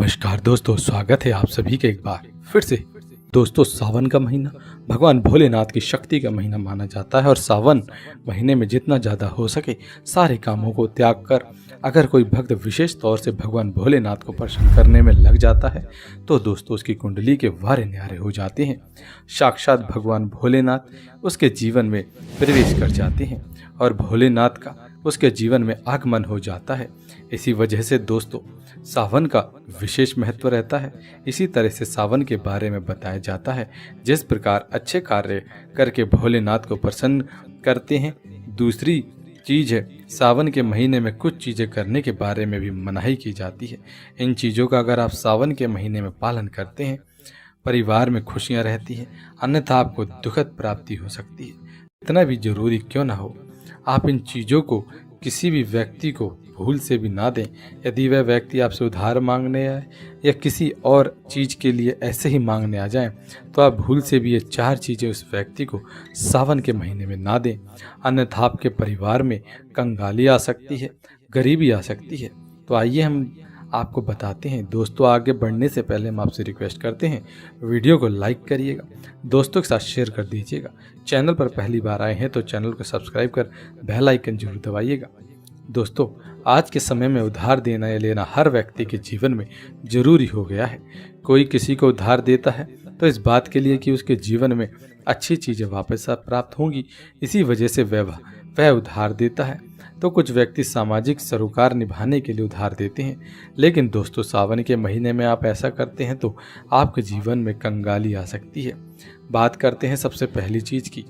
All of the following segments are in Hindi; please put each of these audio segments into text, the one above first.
नमस्कार दोस्तों, स्वागत है आप सभी के एक बार फिर से। दोस्तों, सावन का महीना भगवान भोलेनाथ की शक्ति का महीना माना जाता है और सावन महीने में जितना ज़्यादा हो सके सारे कामों को त्याग कर अगर कोई भक्त विशेष तौर से भगवान भोलेनाथ को प्रसन्न करने में लग जाता है तो दोस्तों उसकी कुंडली के वारे न्यारे हो जाते हैं। साक्षात भगवान भोलेनाथ उसके जीवन में प्रवेश कर जाते हैं और भोलेनाथ का उसके जीवन में आगमन हो जाता है। इसी वजह से दोस्तों सावन का विशेष महत्व रहता है। इसी तरह से सावन के बारे में बताया जाता है, जिस प्रकार अच्छे कार्य करके भोलेनाथ को प्रसन्न करते हैं। दूसरी चीज है, सावन के महीने में कुछ चीज़ें करने के बारे में भी मनाही की जाती है। इन चीज़ों का अगर आप सावन के महीने में पालन करते हैं, परिवार में खुशियाँ रहती हैं, अन्यथा आपको दुखद प्राप्ति हो सकती है। इतना भी जरूरी क्यों ना हो, आप इन चीज़ों को किसी भी व्यक्ति को भूल से भी ना दें। यदि वह व्यक्ति आपसे उधार मांगने आए या किसी और चीज़ के लिए ऐसे ही मांगने आ जाएं, तो आप भूल से भी ये 4 चीज़ें उस व्यक्ति को सावन के महीने में ना दें, अन्यथा आपके परिवार में कंगाली आ सकती है, गरीबी आ सकती है। तो आइए हम आपको बताते हैं। दोस्तों, आगे बढ़ने से पहले हम आपसे रिक्वेस्ट करते हैं, वीडियो को लाइक करिएगा, दोस्तों के साथ शेयर कर दीजिएगा। चैनल पर पहली बार आए हैं तो चैनल को सब्सक्राइब कर बेल आइकन जरूर दबाइएगा। दोस्तों, आज के समय में उधार देना या लेना हर व्यक्ति के जीवन में जरूरी हो गया है। कोई किसी को उधार देता है तो इस बात के लिए कि उसके जीवन में अच्छी चीज़ें वापस प्राप्त होंगी, इसी वजह से वह उधार देता है। तो कुछ व्यक्ति सामाजिक सरोकार निभाने के लिए उधार देते हैं, लेकिन दोस्तों सावन के महीने में आप ऐसा करते हैं तो आपके जीवन में कंगाली आ सकती है। बात करते हैं सबसे पहली चीज़ की।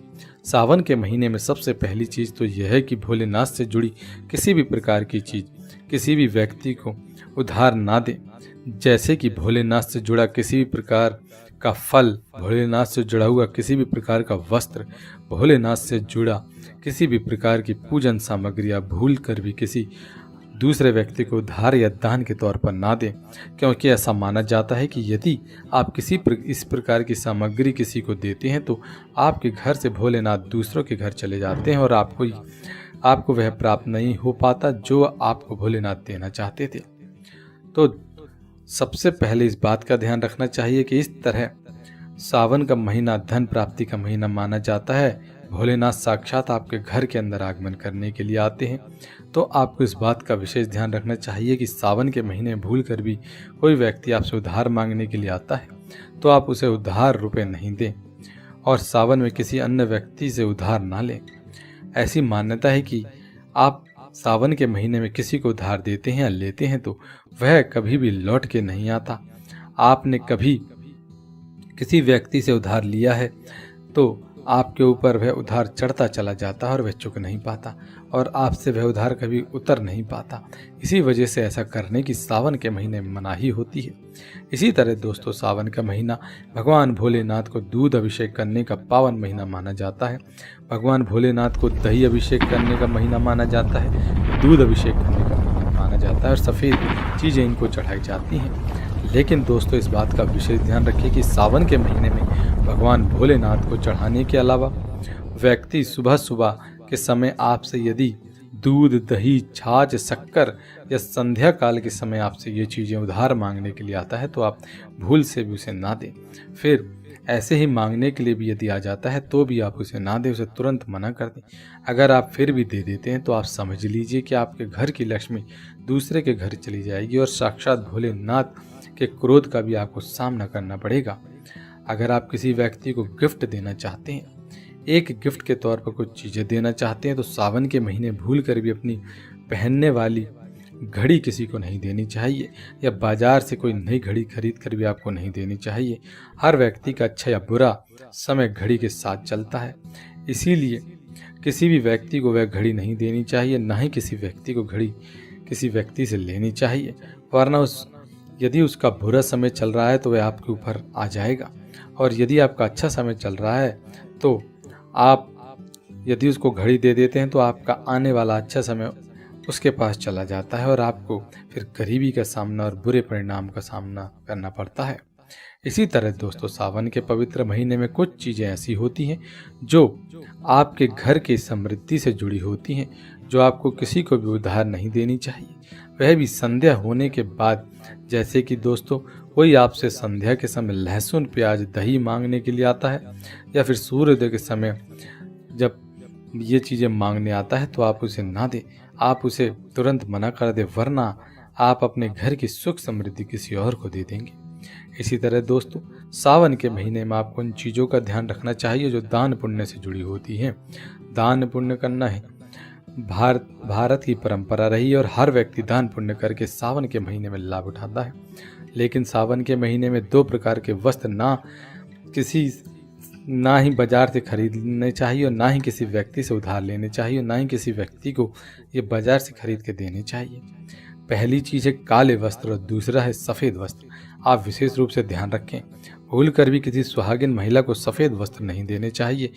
सावन के महीने में सबसे पहली चीज़ तो यह है कि भोलेनाथ से जुड़ी किसी भी प्रकार की चीज़ किसी भी व्यक्ति को उधार ना दें। जैसे कि भोलेनाथ से जुड़ा किसी भी प्रकार का फल, भोलेनाथ से जुड़ा हुआ किसी भी प्रकार का वस्त्र, भोलेनाथ से जुड़ा किसी भी प्रकार की पूजन सामग्री या भूल कर भी किसी दूसरे व्यक्ति को उधार या दान के तौर पर ना दें, क्योंकि ऐसा माना जाता है कि यदि आप इस प्रकार की सामग्री किसी को देते हैं तो आपके घर से भोलेनाथ दूसरों के घर चले जाते हैं और आपको वह प्राप्त नहीं हो पाता जो आपको भोलेनाथ देना चाहते थे। तो सबसे पहले इस बात का ध्यान रखना चाहिए कि इस तरह सावन का महीना धन प्राप्ति का महीना माना जाता है। भोलेनाथ साक्षात आपके घर के अंदर आगमन करने के लिए आते हैं। तो आपको इस बात का विशेष ध्यान रखना चाहिए कि सावन के महीने भूल कर भी कोई व्यक्ति आपसे उधार मांगने के लिए आता है तो आप उसे उधार रुपए नहीं दें और सावन में किसी अन्य व्यक्ति से उधार ना लें। ऐसी मान्यता है कि आप सावन के महीने में किसी को उधार देते हैं या लेते हैं तो वह कभी भी लौट के नहीं आता। आपने कभी किसी व्यक्ति से उधार लिया है तो आपके ऊपर वह उधार चढ़ता चला जाता है और वह चुक नहीं पाता और आपसे वह उधार कभी उतर नहीं पाता। इसी वजह से ऐसा करने की सावन के महीने में मनाही होती है। इसी तरह दोस्तों सावन का महीना भगवान भोलेनाथ को दूध अभिषेक करने का पावन महीना माना जाता है। भगवान भोलेनाथ को दही अभिषेक करने का महीना माना जाता है, दूध अभिषेक करने का महीना माना जाता है और सफ़ेद चीज़ें इनको चढ़ाई जाती हैं। लेकिन दोस्तों इस बात का विशेष ध्यान रखिए कि सावन के महीने में भगवान भोलेनाथ को चढ़ाने के अलावा व्यक्ति सुबह सुबह के समय आपसे यदि दूध, दही, छाछ, शक्कर या संध्या काल के समय आपसे ये चीज़ें उधार मांगने के लिए आता है तो आप भूल से भी उसे ना दें। फिर ऐसे ही मांगने के लिए भी यदि आ जाता है तो भी आप उसे ना दें, उसे तुरंत मना कर दें। अगर आप फिर भी दे देते हैं तो आप समझ लीजिए कि आपके घर की लक्ष्मी दूसरे के घर चली जाएगी और साक्षात भोलेनाथ के क्रोध का भी आपको सामना करना पड़ेगा। अगर आप किसी व्यक्ति को गिफ्ट देना चाहते हैं, एक गिफ्ट के तौर पर कुछ चीज़ें देना चाहते हैं तो सावन के महीने भूल कर भी अपनी पहनने वाली घड़ी किसी को नहीं देनी चाहिए या बाजार से कोई नई घड़ी खरीद कर भी आपको नहीं देनी चाहिए। हर व्यक्ति का अच्छा या बुरा समय घड़ी के साथ चलता है, इसीलिए किसी भी व्यक्ति को वह घड़ी नहीं देनी चाहिए, ना ही किसी व्यक्ति को घड़ी किसी व्यक्ति से लेनी चाहिए, वरना यदि उसका बुरा समय चल रहा है तो वह आपके ऊपर आ जाएगा और यदि आपका अच्छा समय चल रहा है तो आप यदि उसको घड़ी दे देते हैं तो आपका आने वाला अच्छा समय उसके पास चला जाता है और आपको फिर गरीबी का सामना और बुरे परिणाम का सामना करना पड़ता है। इसी तरह दोस्तों सावन के पवित्र महीने में कुछ चीज़ें ऐसी होती हैं जो आपके घर की समृद्धि से जुड़ी होती हैं, जो आपको किसी को भी उधार नहीं देनी चाहिए। वह भी संध्या होने के बाद। जैसे कि दोस्तों कोई आपसे संध्या के समय लहसुन प्याज दही मांगने के लिए आता है या फिर सूर्योदय के समय जब ये चीज़ें मांगने आता है तो आप उसे ना दें, आप उसे तुरंत मना कर दें, वरना आप अपने घर की सुख समृद्धि किसी और को दे देंगे। इसी तरह दोस्तों सावन के महीने में आपको उन चीज़ों का ध्यान रखना चाहिए जो दान पुण्य से जुड़ी होती हैं। दान पुण्य करना है भारत की परंपरा रही है और हर व्यक्ति दान पुण्य करके सावन के महीने में लाभ उठाता है। लेकिन सावन के महीने में 2 प्रकार के वस्त्र ना ही बाजार से खरीदने चाहिए और ना ही किसी व्यक्ति से उधार लेने चाहिए और ना ही किसी व्यक्ति को ये बाजार से खरीद के देने चाहिए। पहली चीज़ है काले वस्त्र और दूसरा है सफ़ेद वस्त्र। आप विशेष रूप से ध्यान रखें, भूल कर भी किसी सुहागिन महिला को सफ़ेद वस्त्र नहीं देने चाहिए।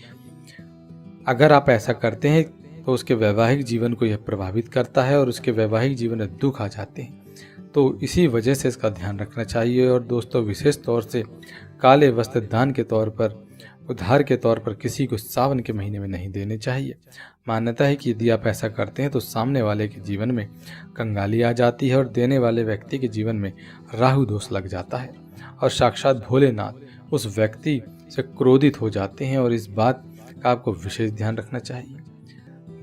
अगर आप ऐसा करते हैं तो उसके वैवाहिक जीवन को यह प्रभावित करता है और उसके वैवाहिक जीवन में दुख आ जाते हैं। तो इसी वजह से इसका ध्यान रखना चाहिए। और दोस्तों विशेष तौर से काले वस्त्र दान के तौर पर, उधार के तौर पर किसी को सावन के महीने में नहीं देने चाहिए। मान्यता है कि यदि आप ऐसा करते हैं तो सामने वाले के जीवन में कंगाली आ जाती है और देने वाले व्यक्ति के जीवन में राहु दोष लग जाता है और साक्षात भोलेनाथ उस व्यक्ति से क्रोधित हो जाते हैं। और इस बात का आपको विशेष ध्यान रखना चाहिए।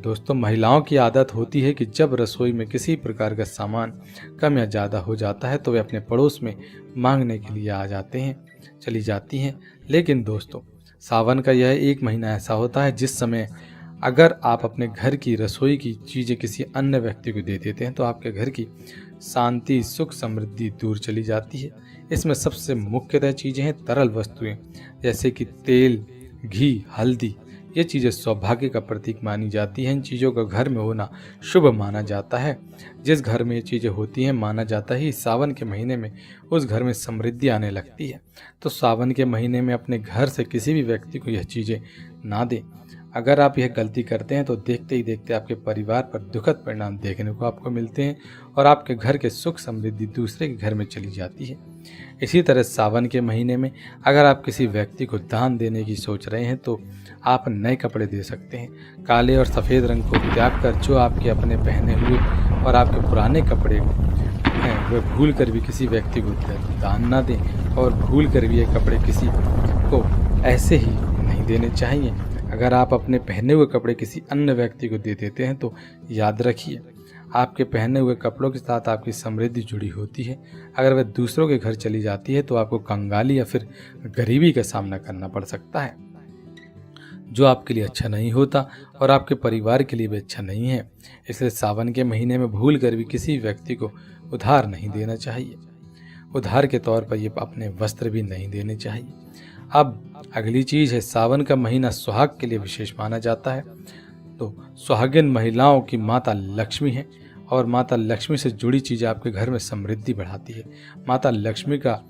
दोस्तों महिलाओं की आदत होती है कि जब रसोई में किसी प्रकार का सामान कम या ज़्यादा हो जाता है तो वे अपने पड़ोस में मांगने के लिए चली जाती हैं। लेकिन दोस्तों सावन का यह 1 महीना ऐसा होता है जिस समय अगर आप अपने घर की रसोई की चीज़ें किसी अन्य व्यक्ति को दे देते हैं तो आपके घर की शांति सुख समृद्धि दूर चली जाती है। इसमें सबसे मुख्यतः चीज़ें हैं तरल वस्तुएं जैसे कि तेल, घी, हल्दी। ये चीज़ें सौभाग्य का प्रतीक मानी जाती हैं। इन चीज़ों का घर में होना शुभ माना जाता है। जिस घर में ये चीज़ें होती हैं माना जाता है सावन के महीने में उस घर में समृद्धि आने लगती है। तो सावन के महीने में अपने घर से किसी भी व्यक्ति को यह चीज़ें ना दें। अगर आप यह गलती करते हैं तो देखते ही देखते आपके परिवार पर दुखद परिणाम देखने को आपको मिलते हैं और आपके घर के सुख समृद्धि दूसरे के घर में चली जाती है। इसी तरह सावन के महीने में अगर आप किसी व्यक्ति को दान देने की सोच रहे हैं तो आप नए कपड़े दे सकते हैं। काले और सफ़ेद रंग को त्याग कर जो आपके अपने पहने हुए और आपके पुराने कपड़े हैं वह भूल कर भी किसी व्यक्ति को दान ना दें और भूल कर भी ये कपड़े किसी को ऐसे ही नहीं देने चाहिए। अगर आप अपने पहने हुए कपड़े किसी अन्य व्यक्ति को दे देते हैं तो याद रखिए आपके पहने हुए कपड़ों के साथ आपकी समृद्धि जुड़ी होती है। अगर वह दूसरों के घर चली जाती है तो आपको कंगाली या फिर गरीबी का सामना करना पड़ सकता है, जो आपके लिए अच्छा नहीं होता और आपके परिवार के लिए भी अच्छा नहीं है। इसलिए सावन के महीने में भूल कर भी किसी व्यक्ति को उधार नहीं देना चाहिए। उधार के तौर पर ये अपने वस्त्र भी नहीं देने चाहिए। अब अगली चीज़ है सावन का महीना सुहाग के लिए विशेष माना जाता है। तो सुहागिन महिलाओं की माता लक्ष्मी है और माता लक्ष्मी से जुड़ी चीज़ें आपके घर में समृद्धि बढ़ाती है। माता लक्ष्मी का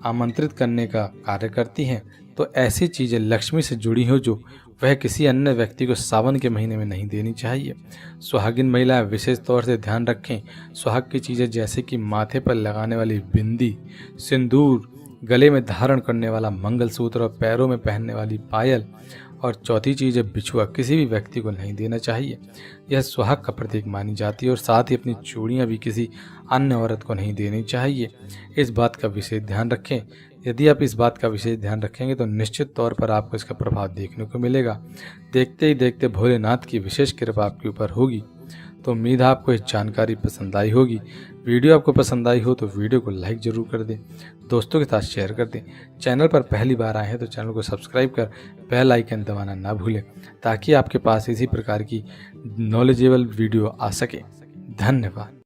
आमंत्रित करने का कार्य करती हैं। तो ऐसी चीज़ें लक्ष्मी से जुड़ी हो जो वह किसी अन्य व्यक्ति को सावन के महीने में नहीं देनी चाहिए। सुहागिन महिलाएं विशेष तौर से ध्यान रखें, सुहाग की चीज़ें जैसे कि माथे पर लगाने वाली बिंदी, सिंदूर, गले में धारण करने वाला मंगलसूत्र और पैरों में पहनने वाली पायल और चौथी चीज़ है बिछुआ, किसी भी व्यक्ति को नहीं देना चाहिए। यह सुहाग का प्रतीक मानी जाती है। और साथ ही अपनी चूड़ियाँ भी किसी अन्य औरत को नहीं देनी चाहिए। इस बात का विशेष ध्यान रखें। यदि आप इस बात का विशेष ध्यान रखेंगे तो निश्चित तौर पर आपको इसका प्रभाव देखने को मिलेगा। देखते ही देखते भोलेनाथ की विशेष कृपा आपके ऊपर होगी। तो उम्मीद है आपको ये जानकारी पसंद आई होगी। वीडियो आपको पसंद आई हो तो वीडियो को लाइक ज़रूर कर दें, दोस्तों के साथ शेयर कर दें। चैनल पर पहली बार आए हैं तो चैनल को सब्सक्राइब कर बेल आइकन दबाना ना भूलें ताकि आपके पास इसी प्रकार की नॉलेजेबल वीडियो आ सके। धन्यवाद।